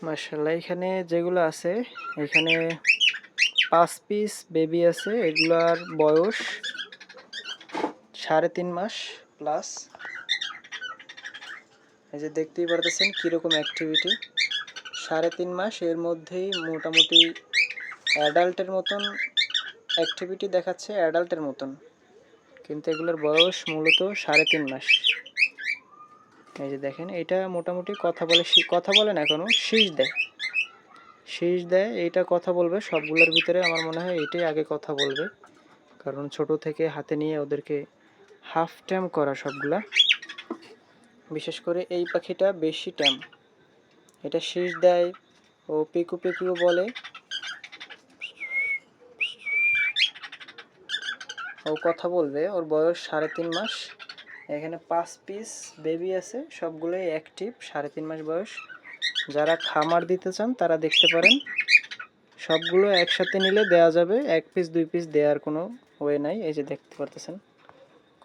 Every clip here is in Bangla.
মাশাআল্লাহ, এখানে যেগুলো আছে, এখানে 5 পিস বেবি আছে। এগুলার বয়স 3.5 মাস প্লাস। এই যে দেখতেই পারতেছেন কীরকম অ্যাক্টিভিটি। 3.5 মাস, এর মধ্যেই মোটামুটি অ্যাডাল্টের মতন অ্যাক্টিভিটি দেখাচ্ছে, অ্যাডাল্টের মতন, কিন্তু এগুলোর বয়স মূলত 3.5 মাস। এই যে দেখেন, এটা মোটামুটি কথা বলে না, এখনো শীষ দেয়। এইটা কথা বলবে সবগুলোর ভিতরে, আমার মনে হয় এইটাই আগে কথা বলবে, কারণ ছোট থেকে হাতে নিয়ে ওদেরকে হাফ ট্যাম করা সবগুলা। বিশেষ করে এই পাখিটা বেশি ট্যাম, এটা শীষ দেয়, ও পিকু পিকুও বলে, ও কথা বলবে। ওর বয়স 3.5 মাস। এখানে 5 পিস বেবি আছে, সবগুলোই অ্যাক্টিভ, 3.5 মাস বয়স। যারা খামার দিতে চান তারা দেখতে পারেন। সবগুলো একসাথে নিলে দেয়া যাবে, 1 পিস 2 পিস দেওয়ার কোনো ওয়ে নাই। এই যে দেখতে পারতেছেন,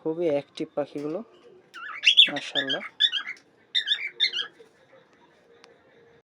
খুবই অ্যাক্টিভ পাখিগুলো, মাশাআল্লাহ।